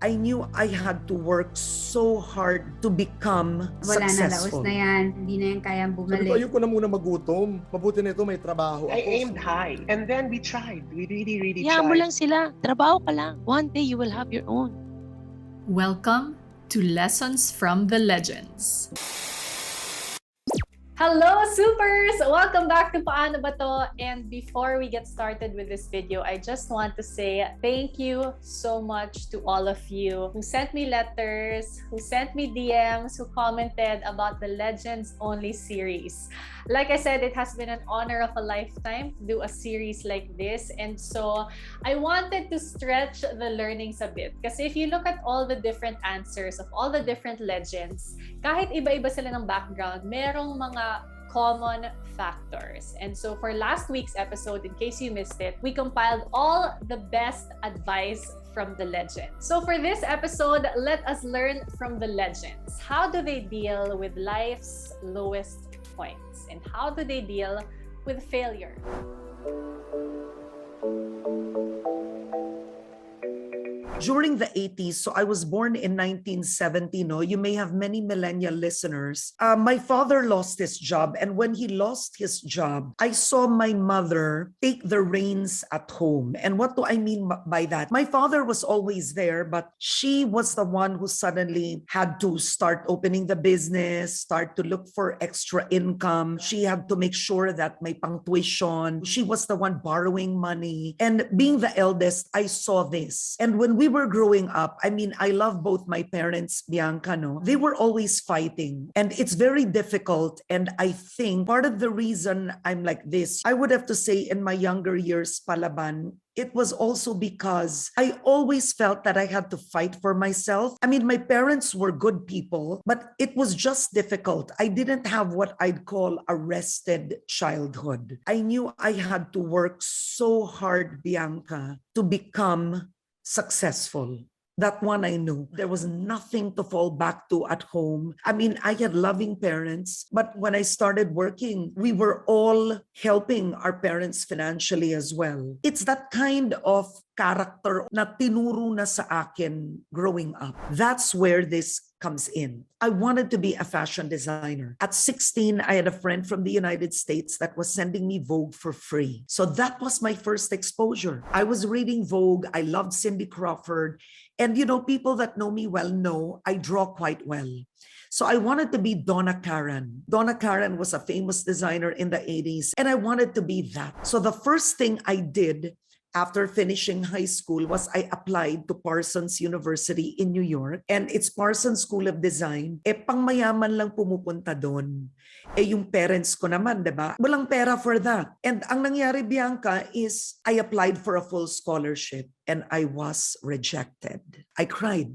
I knew I had to work so hard to become Wala na, laos successful. na yan. Hindi na yan kayang Sabi ko, bumalik. ayoko na muna magutom. Mabuti na ito, may trabaho I ako. aimed high. And then we tried. We really Hayaan mo tried. lang sila. Trabaho ka lang. One day you will have your own. Welcome to Lessons from the Legends. Hello, supers! Welcome back to Paano Ba To? And before we get started with this video, I just want to say thank you so much to all of you who sent me letters, who sent me DMs, who commented about the Legends Only series. Like I said, it has been an honor of a lifetime to do a series like this. And so I wanted to stretch the learnings a bit. Kasi if you look at all the different answers of all the different legends, kahit iba-iba sila ng background, merong mga common factors. And so for last week's episode, in case you missed it, we compiled all the best advice from the legends. So for this episode, let us learn from the legends. How do they deal with life's lowest points? And how do they deal with failure? During the 80s, so I was born in 1970, no? You may have many millennial listeners. My father lost his job, and when he lost his job, I saw my mother take the reins at home. And what do I mean by that? My father was always there, but she was the one who suddenly had to start opening the business, start to look for extra income. She had to make sure that may pang tuition. She was the one borrowing money. And being the eldest, I saw this. And when we were growing up, I mean, I love both my parents, Bianca, no? They were always fighting, and it's very difficult. And I think part of the reason I'm like this, I would have to say in my younger years, Palaban, it was also because I always felt that I had to fight for myself. I mean, my parents were good people, but it was just difficult. I didn't have what I'd call a rested childhood. I knew I had to work so hard, Bianca, to become successful. That one I knew. There was nothing to fall back to at home. I mean, I had loving parents, but when I started working, we were all helping our parents financially as well. It's that kind of character na tinuro na sa akin growing up. That's where this comes in. I wanted to be a fashion designer. At 16, I had a friend from the United States that was sending me Vogue for free. So that was my first exposure. I was reading Vogue. I loved Cindy Crawford. And you know, people that know me well know I draw quite well. So I wanted to be Donna Karan. Donna Karan was a famous designer in the 80s, and I wanted to be that. So the first thing I did after finishing high school was I applied to Parsons University in New York, and it's Parsons School of Design. Pangmayaman lang pumupunta doon. Yung parents ko naman, diba? Walang pera for that. And ang nangyari, Bianca, is I applied for a full scholarship and I was rejected. I cried.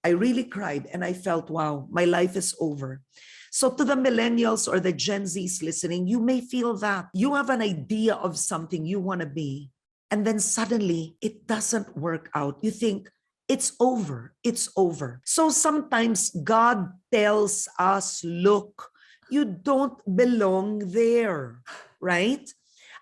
I really cried, and I felt, wow, my life is over. So to the millennials or the Gen Zs listening, you may feel that. You have an idea of something you want to be, and then suddenly it doesn't work out. You think, it's over. It's over. So sometimes God tells us, look, you don't belong there, right?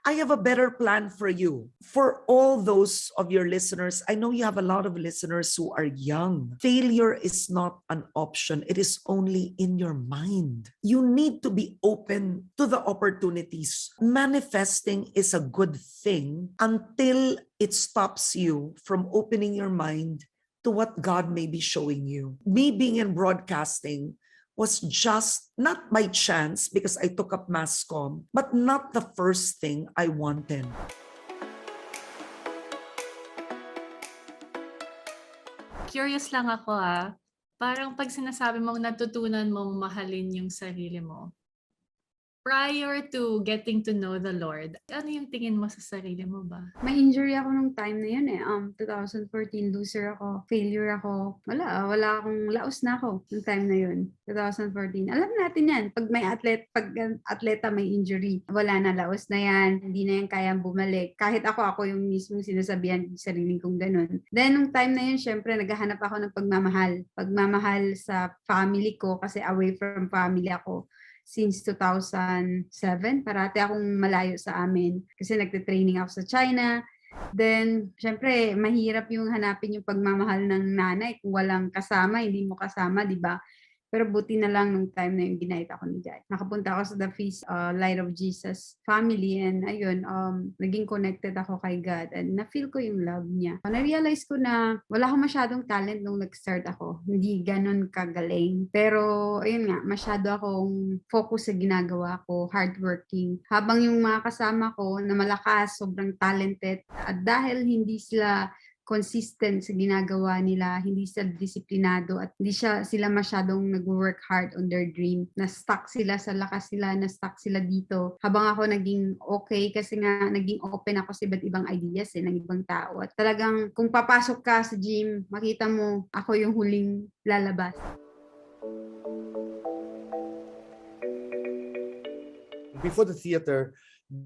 I have a better plan for you. For all those of your listeners, I know you have a lot of listeners who are young. Failure is not an option. It is only in your mind. You need to be open to the opportunities. Manifesting is a good thing until it stops you from opening your mind to what God may be showing you. Me being in broadcasting was just not by chance because I took up mass comm, but not the first thing I wanted. Curious lang ako parang pag sinasabi mong natutunan mong mahalin yung sarili mo, prior to getting to know the Lord, ano yung tingin mo sa sarili mo ba? May injury ako nung time na yun 2014, loser ako, failure ako. Wala akong, laos na ako nung time na yun, 2014. Alam natin yan, pag atleta may injury, wala na, laos na yan, hindi na yan kayang bumalik. Kahit ako yung mismong sinasabihan sa sarili kong ganun. Then nung time na yun, syempre naghahanap ako ng pagmamahal. Pagmamahal sa family ko kasi away from family ako. Since 2007, parati akong malayo sa amin kasi nagte-training ako sa China. Then, syempre, mahirap yung hanapin yung pagmamahal ng nanay kung walang kasama, hindi mo kasama, di ba? Pero buti na lang nung time na yung ginait ako ni Dad. Nakapunta ako sa The Feast Light of Jesus family and ayun, naging connected ako kay God and na-feel ko yung love niya. Na-realize ko na wala akong masyadong talent nung nag-start ako. Hindi ganun kagaling. Pero ayun nga, masyado akong focus sa ginagawa ko, hardworking. Habang yung mga kasama ko na malakas, sobrang talented, at dahil hindi sila consistent sa ginagawa nila, hindi sila disiplinado at hindi sila masyadong nag-work hard on their dream. Na-stuck sila sa lakas nila, na-stuck sila dito. Habang ako naging okay kasi nga naging open ako sa iba't ibang ideas ng ibang tao. At talagang kung papasok ka sa gym, makita mo ako yung huling lalabas. Before the theater,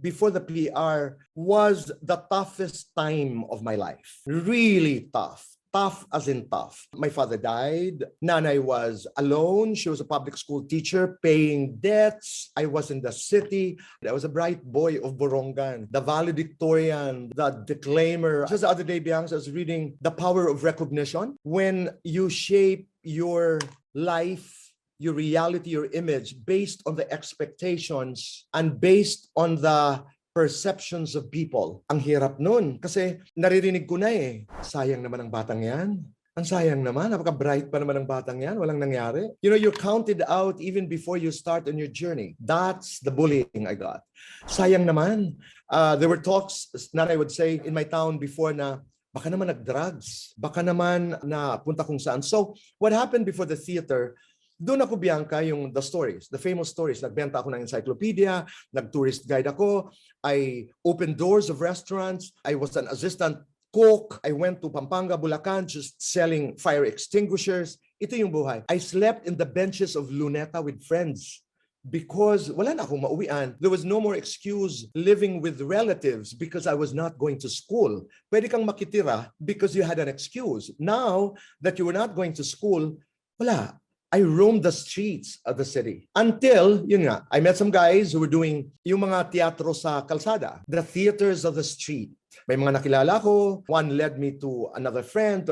before the PR, was the toughest time of my life. Really tough. Tough as in tough. My father died. Nanay was alone. She was a public school teacher paying debts. I was in the city. I was a bright boy of Borongan, the valedictorian, the declaimer. Just the other day, Bianca, I was reading The Power of Recognition. When you shape your life, your reality, your image based on the expectations and based on the perceptions of people. Ang hirap nun kasi naririnig ko na sayang naman ang batang yan. Ang sayang naman, napaka-bright pa naman ang batang yan, walang nangyari. You know, you're counted out even before you start on your journey. That's the bullying I got. Sayang naman. There were talks, Nanay would say, in my town before na, baka naman nag-drugs, baka naman na punta kung saan. So, what happened before the theater, doon ako, Bianca, yung the stories, the famous stories. Nagbenta ako ng encyclopedia, nag-tourist guide ako, I opened doors of restaurants, I was an assistant cook, I went to Pampanga, Bulacan, just selling fire extinguishers. Ito yung buhay. I slept in the benches of Luneta with friends because wala na akong mauwian. There was no more excuse living with relatives because I was not going to school. Pwede kang makitira because you had an excuse. Now that you were not going to school, wala. I roamed the streets of the city until, yun nga, I met some guys who were doing yung mga teatro sa kalsada, the theaters of the street. May mga nakilala ko, one led me to another friend,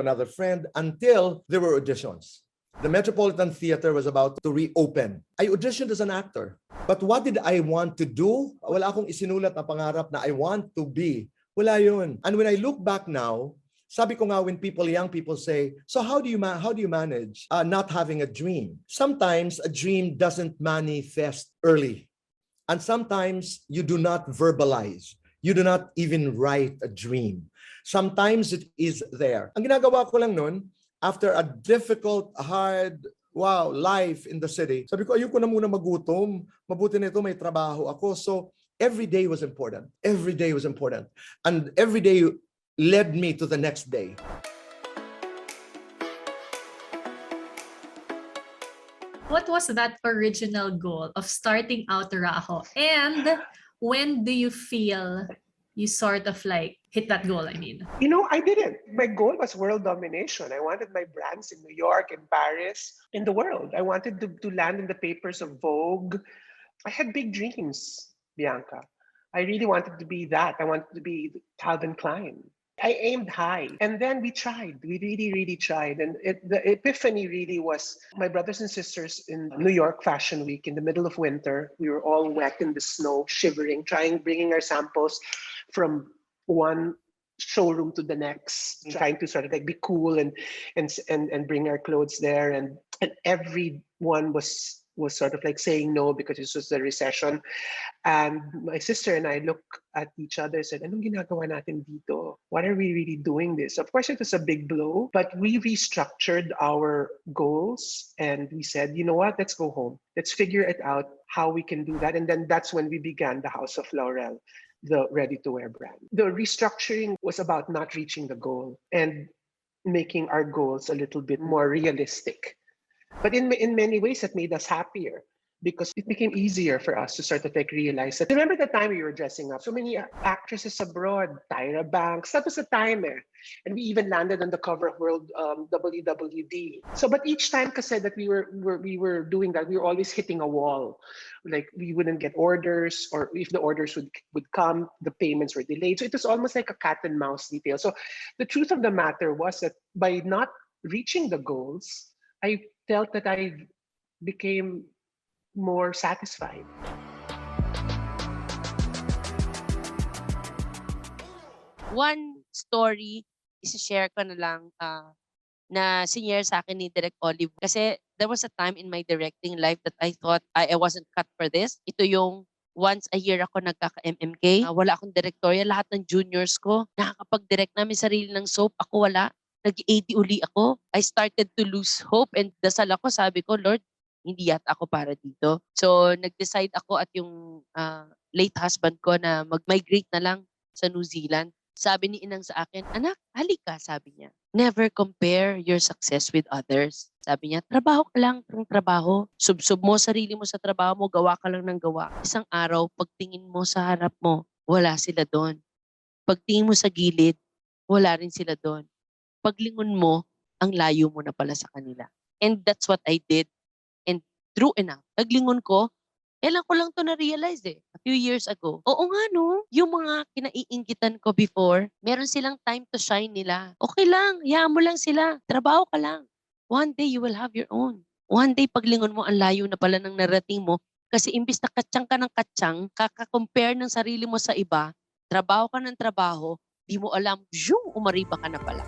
until there were auditions. The Metropolitan Theater was about to reopen. I auditioned as an actor. But what did I want to do? Wala akong isinulat na pangarap na I want to be. Wala yun. And when I look back now, sabi ko nga when young people say, so how do you manage not having a dream? Sometimes a dream doesn't manifest early. And sometimes you do not verbalize. You do not even write a dream. Sometimes it is there. Ang ginagawa ko lang nun, after a difficult, hard, life in the city, sabi ko, ayoko na muna magutom. Mabuti na ito, may trabaho ako. So every day was important. Every day was important. And every day led me to the next day. What was that original goal of starting out Rajo? And when do you feel you sort of like hit that goal, I mean? You know, I didn't. My goal was world domination. I wanted my brands in New York, in Paris, in the world. I wanted to land in the papers of Vogue. I had big dreams, Bianca. I really wanted to be that. I wanted to be Calvin Klein. I aimed high, and then we tried. We really, really tried. And the epiphany really was my brothers and sisters in New York Fashion Week in the middle of winter. We were all wet in the snow, shivering, bringing our samples from one showroom to the next, trying to sort of like be cool and bring our clothes there. And everyone was sort of like saying no because this was the recession. And my sister and I looked at each other and said, anong ginagawa natin dito? Why are we really doing this? Of course, it was a big blow, but we restructured our goals and we said, you know what, let's go home. Let's figure it out how we can do that. And then that's when we began the House of Laurel, the ready-to-wear brand. The restructuring was about not reaching the goal and making our goals a little bit more realistic. But in many ways, it made us happier because it became easier for us to sort of like realize that. Remember the time we were dressing up? So many actresses abroad, Tyra Banks, that was the time eh. And we even landed on the cover of World WWD. So, but each time kasi that we were doing that, we were always hitting a wall. Like we wouldn't get orders, or if the orders would come, the payments were delayed. So it was almost like a cat and mouse detail. So the truth of the matter was that by not reaching the goals, I felt that I became more satisfied. One story, isi-share ko na lang na sinare sa akin ni Direk Olive. Kasi there was a time in my directing life that I thought I wasn't cut for this. Ito yung once a year ako nagkaka-MMK. Wala akong directorial. Lahat ng juniors ko, nakakapag-direct namin sarili ng soap. Ako wala. Nag-AD uli ako. I started to lose hope and dasal ako. Sabi ko, Lord, hindi yata ako para dito. So, nag-decide ako at yung late husband ko na mag-migrate na lang sa New Zealand. Sabi ni Inang sa akin, anak, halika, sabi niya. Never compare your success with others. Sabi niya, trabaho ka lang ng trabaho. Subsob mo sarili mo sa trabaho mo, gawa ka lang ng gawa. Isang araw, pagtingin mo sa harap mo, wala sila doon. Pagtingin mo sa gilid, wala rin sila doon. Paglingon mo, ang layo mo na pala sa kanila. And that's what I did. And true enough, paglingon ko, kailan ko lang to na-realize a few years ago. Oo nga no, yung mga kinaiinggitan ko before, meron silang time to shine nila. Okay lang, hayaan mo lang sila. Trabaho ka lang. One day you will have your own. One day paglingon mo, ang layo na pala ng narating mo. Kasi imbis na katsang ka ng katsang, kaka-compare ng sarili mo sa iba, trabaho ka ng trabaho, di mo alam, umariba ka na pala.